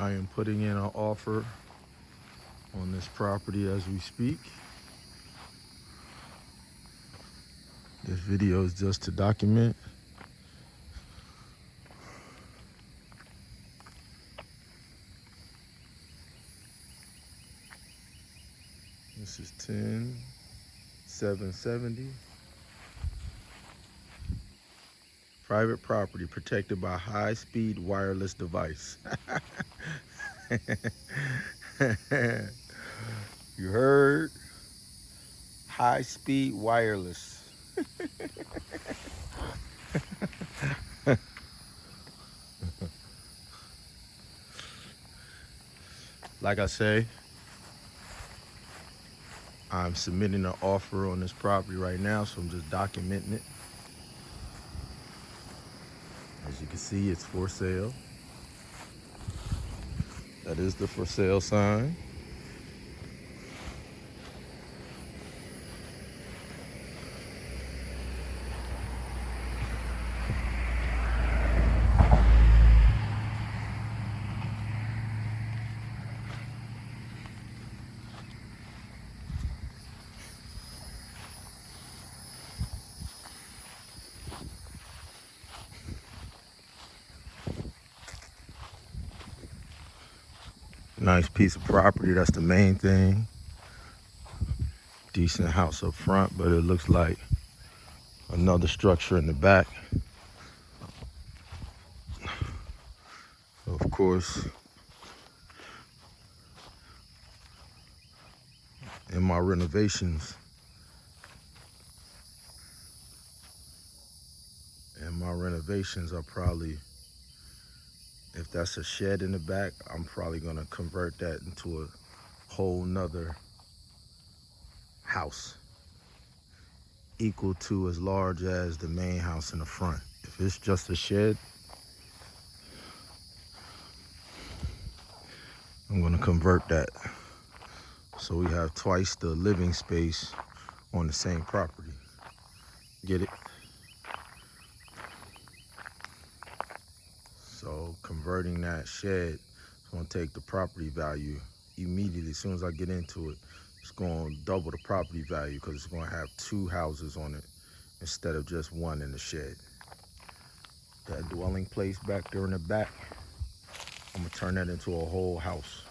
I am putting in an offer on this property as we speak. This video is just to document. This is 10,770. Private property protected by high-speed wireless device. You heard? High-speed wireless. Like I say, I'm submitting an offer on this property right now, so I'm just documenting it. As you can see, it's for sale. That is the for sale sign. Nice piece of property, that's the main thing. Decent house up front, but it looks like another structure in the back. Of course, in my renovations, are probably, if that's a shed in the back, I'm probably gonna convert that into a whole nother house, equal to as large as the main house in the front. If it's just a shed, I'm gonna convert that. So we have twice the living space on the same property. Get it? So converting that shed is gonna take the property value immediately. As soon as I get into it, it's gonna double the property value because it's gonna have two houses on it instead of just one in the shed. That dwelling place back there in the back, I'm gonna turn that into a whole house.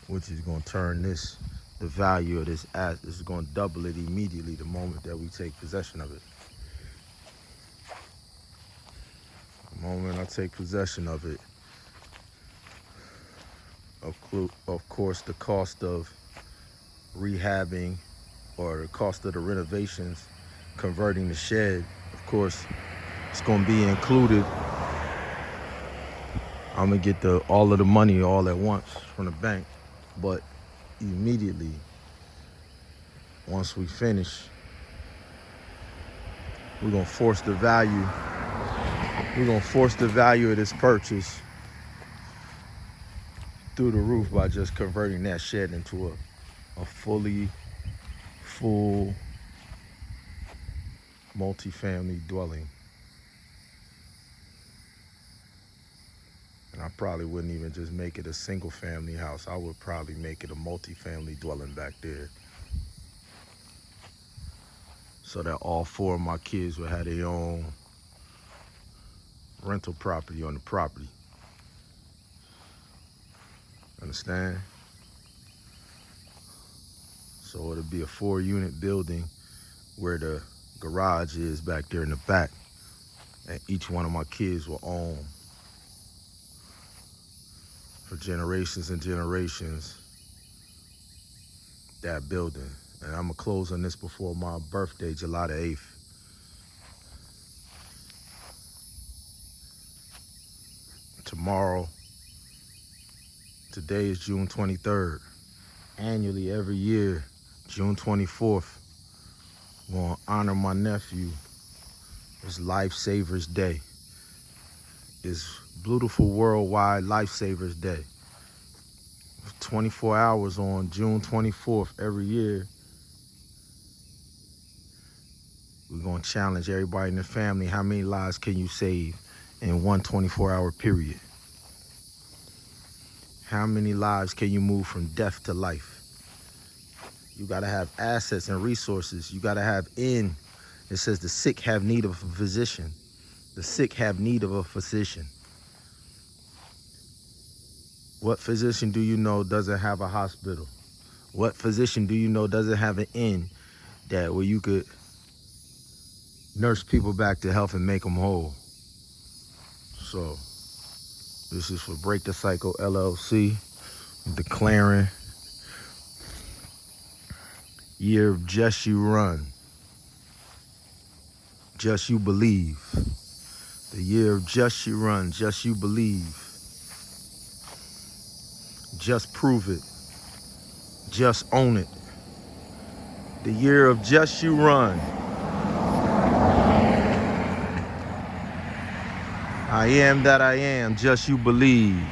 Which is gonna turn this, the value of this asset, is gonna double it immediately the moment that we take possession of it. The moment I take possession of it, of course, the cost of rehabbing or the cost of the renovations, converting the shed, of course, it's gonna be included. I'm gonna get all of the money all at once from the bank, but immediately, once we finish, we're gonna force the value. We're gonna force the value of this purchase through the roof by just converting that shed into a full multi-family dwelling. And I probably wouldn't even just make it a single family house. I would probably make it a multi-family dwelling back there, so that all four of my kids would have their own rental property on the property. Understand? So it'll be a 4-unit building where the garage is back there in the back, and each one of my kids will own for generations and generations that building. And I'm gonna close on this before my birthday, July the 8th. Tomorrow, today is June 23rd. Annually, every year, June 24th, I'm gonna honor my nephew. It's Lifesavers Day. It's beautiful worldwide Lifesavers Day. 24 hours on June 24th every year We're going to challenge everybody in the family. How many lives can you save in one 24-hour period? How many lives can you move from death to life? You got to have assets and resources. You got to have in. It says the sick have need of a physician. The sick have need of a physician. What physician do you know doesn't have a hospital? What physician do you know doesn't have an inn that where you could nurse people back to health and make them whole? So this is for Break the Cycle LLC, declaring year of just you run, just you believe. The year of just you run, just you believe. Just prove it. Just own it. The year of just you run. I am that I am, just you believe.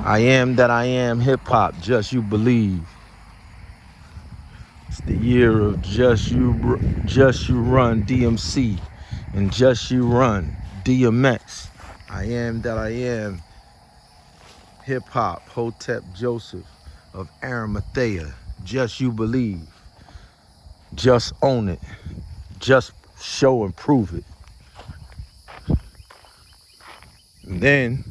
I am that I am hip hop, just you believe. It's the year of just you run DMC and just you run DMX. I am that I am hip hop, Hotep Joseph of Arimathea, just you believe. Just own it. Just show and prove it. And then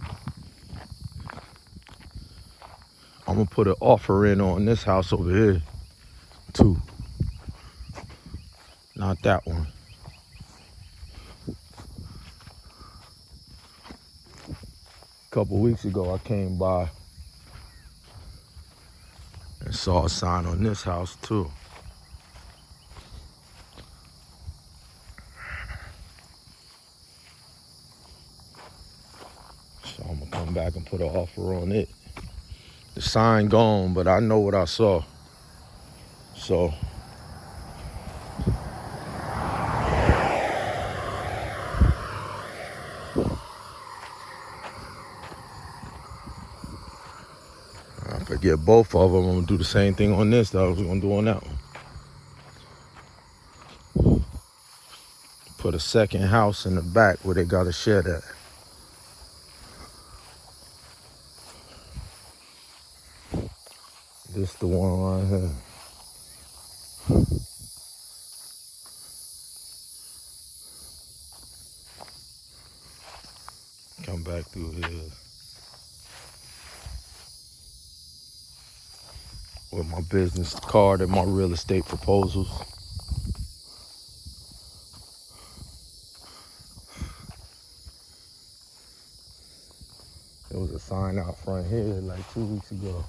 I'm gonna put an offer in on this house over here too. Not that one. A couple weeks ago I came by and saw a sign on this house too. So I'm gonna come back and put an offer on it. The sign gone, but I know what I saw. So I forget both of them. I'm gonna do the same thing on this that I was gonna do on that one. Put a second house in the back where they got a shed at. This the one right here. Come back through here with my business card and my real estate proposals. There was a sign out front here like 2 weeks ago.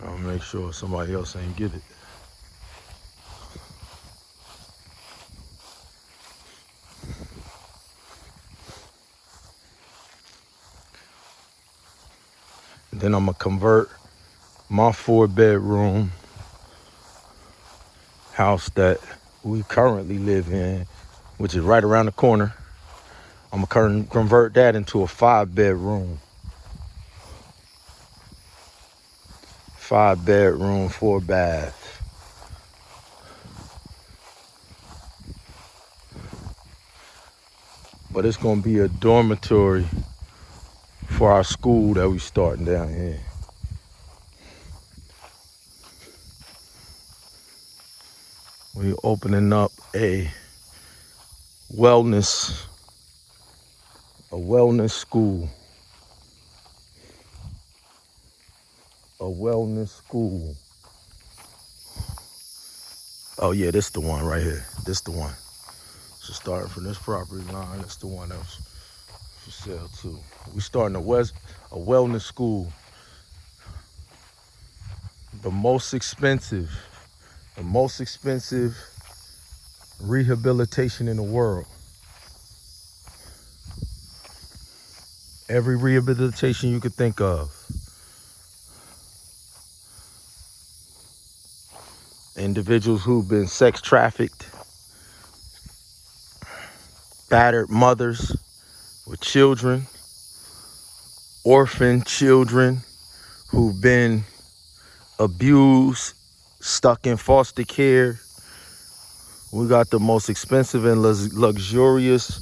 I'll make sure somebody else ain't get it. And then I'm gonna convert my 4-bedroom house that we currently live in, which is right around the corner. I'm gonna convert that into a 5-bedroom. 5-bedroom, 4-bath. But it's gonna be a dormitory for our school that we starting down here. We opening up a wellness school. A wellness school. Oh yeah, this the one right here. This the one. So starting from this property line, that's the one that's for sale too. We starting a wellness school. The most expensive rehabilitation in the world. Every rehabilitation you could think of. Individuals who've been sex trafficked, battered mothers with children, orphan children who've been abused, stuck in foster care, We got the most expensive and luxurious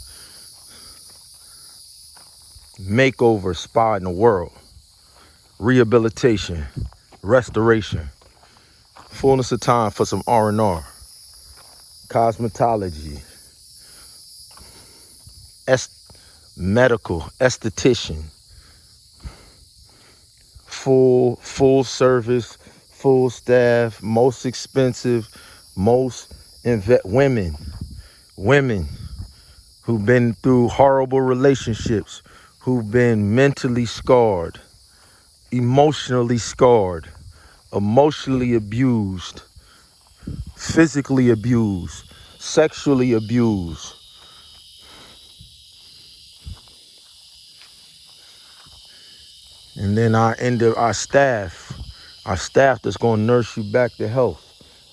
makeover spa in the world. Rehabilitation, restoration, fullness of time for some R&R, cosmetology, medical, esthetician, full service, full staff, most expensive, most women who've been through horrible relationships, who've been mentally scarred, emotionally scarred, emotionally abused, physically abused, sexually abused. And then our staff that's going to nurse you back to health.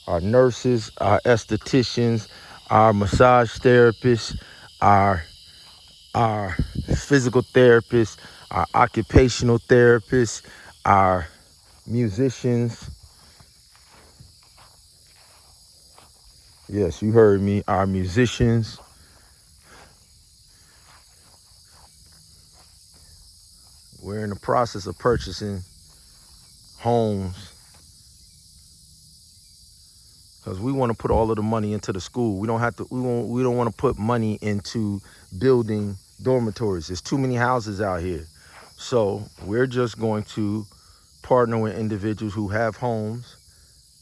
Our nurses, our estheticians, our massage therapists, our physical therapists, our occupational therapists, our musicians. Yes, you heard me. Our musicians. We're in the process of purchasing homes because we want to put all of the money into the school. We don't have to. We don't want to put money into building dormitories. There's too many houses out here. So we're just going to partner with individuals who have homes.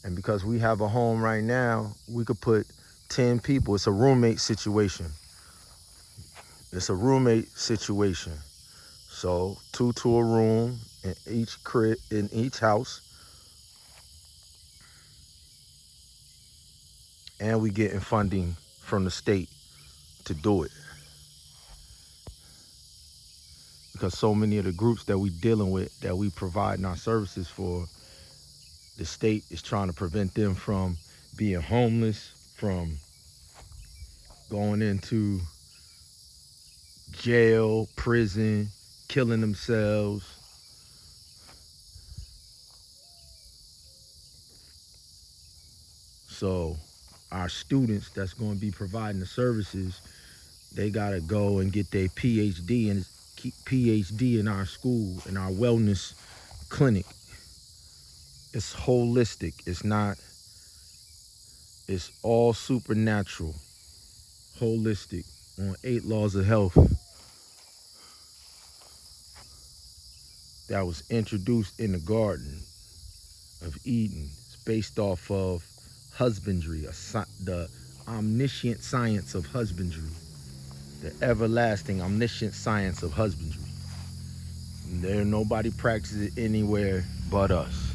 And because we have a home right now, we could put 10 people. It's a roommate situation. It's a roommate situation. So 2 to a room in each crib, in each house. And we getting funding from the state to do it. Because so many of the groups that we dealing with, that we providing our services for, the state is trying to prevent them from being homeless, from going into jail, prison, killing themselves. So our students that's going to be providing the services, they got to go and get their PhD and PhD in our school, in our wellness clinic. It's holistic. It's all supernatural, holistic, on 8 laws of health that was introduced in the Garden of Eden. It's based off of husbandry, the omniscient science of husbandry, the everlasting omniscient science of husbandry. Nobody practices it anywhere but us.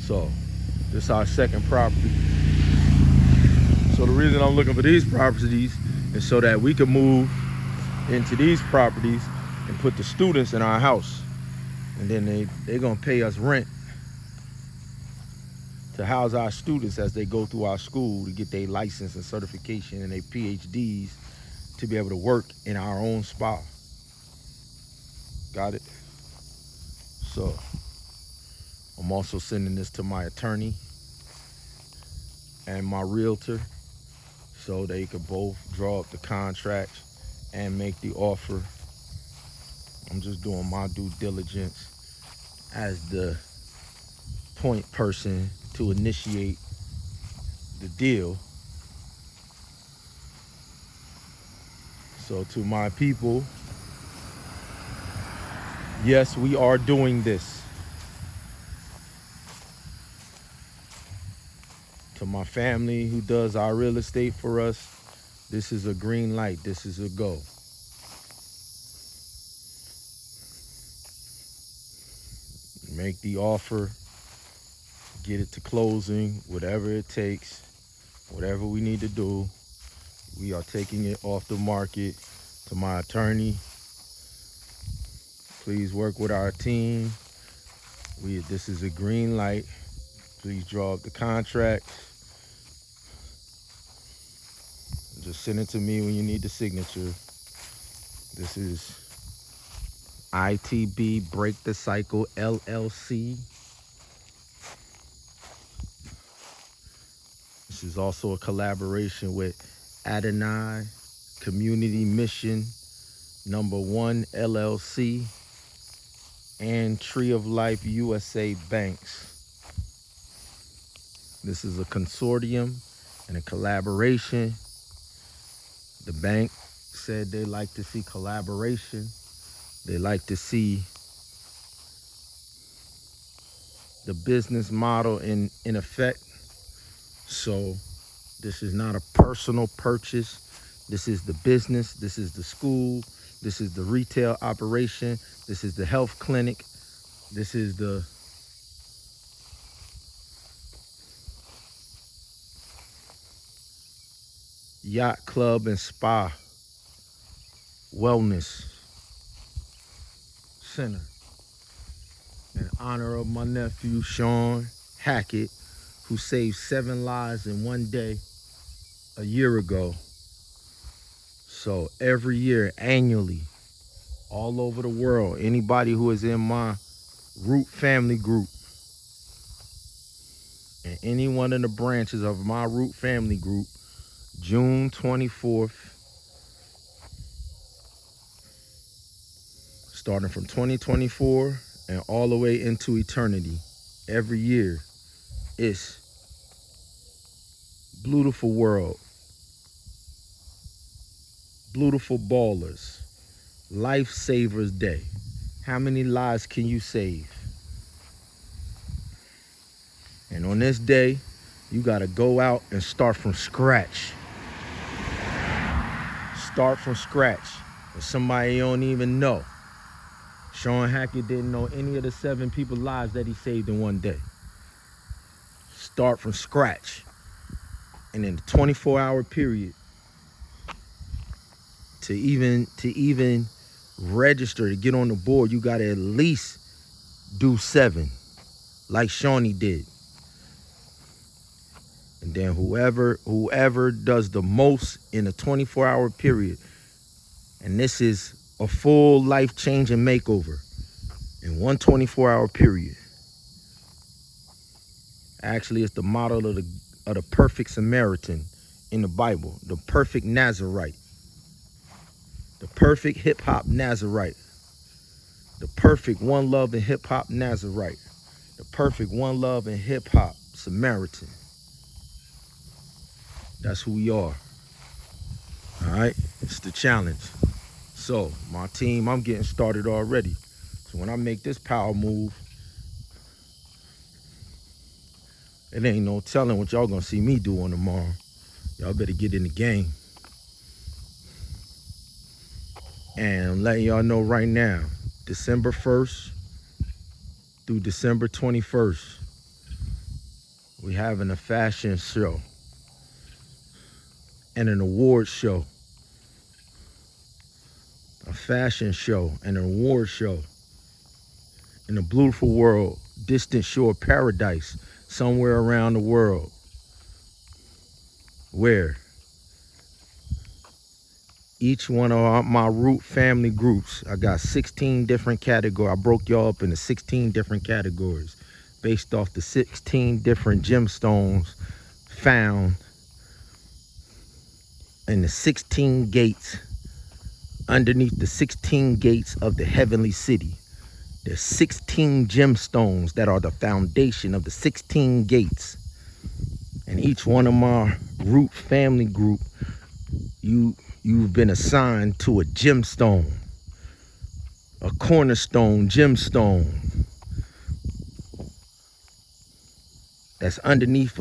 So this is our second property. So the reason I'm looking for these properties is so that we can move into these properties and put the students in our house. And then they're gonna pay us rent to house our students as they go through our school to get their license and certification and their PhDs to be able to work in our own spa. Got it? So I'm also sending this to my attorney and my realtor so they could both draw up the contract and make the offer. I'm just doing my due diligence as the point person to initiate the deal. So to my people, yes, we are doing this. To my family who does our real estate for us, this is a green light. This is a go. Make the offer, get it to closing, whatever it takes, whatever we need to do. We are taking it off the market. To my attorney, please work with our team. This is a green light. Please draw up the contract. Just send it to me when you need the signature. This is I.T.B. Break the Cycle LLC. This is also a collaboration with Adonai Community Mission #1 LLC and Tree of Life USA Banks. This is a consortium and a collaboration. The bank said they like to see collaboration. They like to see the business model in effect. So this is not a personal purchase. This is the business. This is the school. This is the retail operation. This is the health clinic. This is the yacht club and spa wellness center. In honor of my nephew, Sean Hackett, who saved 7 lives in one day a year ago. So every year, annually, all over the world, anybody who is in my root family group and any one of the branches of my root family group, June 24th, starting from 2024 and all the way into eternity, every year, it's Beautiful World, Beautiful Ballers, Lifesavers Day. How many lives can you save? And on this day, you gotta go out and start from scratch. Start from scratch with somebody you don't even know. Sean Hackett didn't know any of the 7 people's lives that he saved in one day. Start from scratch. And in a 24-hour period, to even register, to get on the board, you gotta at least do 7, like Shawnee did. And then whoever does the most in a 24-hour period, and this is a full life-changing makeover in one 24-hour period. Actually, it's the model of the perfect Samaritan in the Bible, the perfect Nazarite, the perfect hip-hop Nazarite, the perfect one love in hip-hop Nazarite, the perfect one love in hip-hop Samaritan. That's who we are. All right, it's the challenge. So my team, I'm getting started already. So when I make this power move, it ain't no telling what y'all gonna see me doing tomorrow. Y'all better get in the game. And I'm letting y'all know right now, December 1st through December 21st, we having a fashion show and an award show. A fashion show and an award show in a beautiful world, distant shore paradise, somewhere around the world, where each one of my root family groups, I got 16 different categories. I broke y'all up into 16 different categories based off the 16 different gemstones found in the 16 gates, underneath the 16 gates of the heavenly city. There's 16 gemstones that are the foundation of the 16 gates. And each one of my root family group, you've been assigned to a gemstone, a cornerstone gemstone that's underneath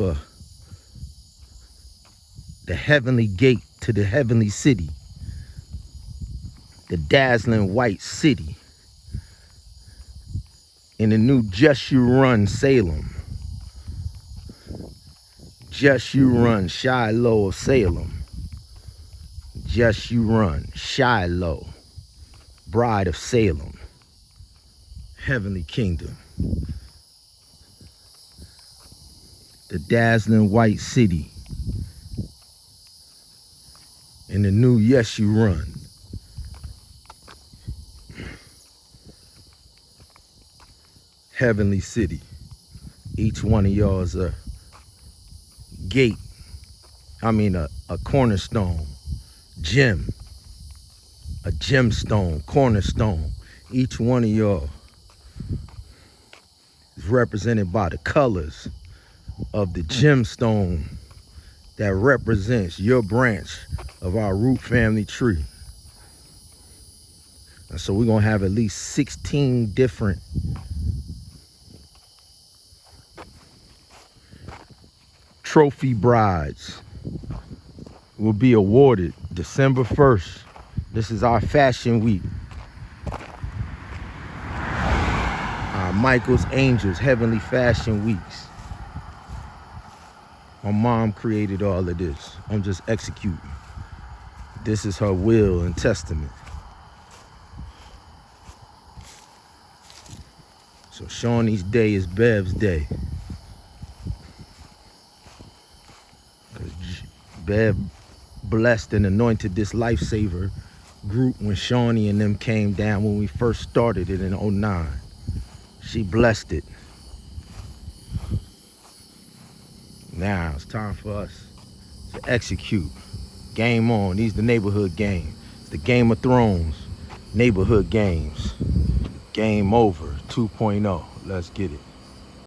the heavenly gate to the heavenly city, the dazzling white city in the new Just You Run Salem, Just You Run Shiloh of Salem, Just You Run Shiloh, Bride of Salem, Heavenly Kingdom, the dazzling white city in the new Yes You Run. Heavenly city. Each one of y'all is a gate a cornerstone, gem, a gemstone, cornerstone. Each one of y'all is represented by the colors of the gemstone that represents your branch of our root family tree. And so we're gonna have at least 16 different trophy brides will be awarded December 1st. This is our fashion week. Our Michael's Angels Heavenly Fashion Weeks. My mom created all of this. I'm just executing. This is her will and testament. So Shawnee's day is Bev's day. Bev blessed and anointed this lifesaver group when Shawnee and them came down when we first started it in '09. She blessed it. Now it's time for us to execute. Game on. These the neighborhood game. It's the Game of Thrones neighborhood games. Game over 2.0. Let's get it.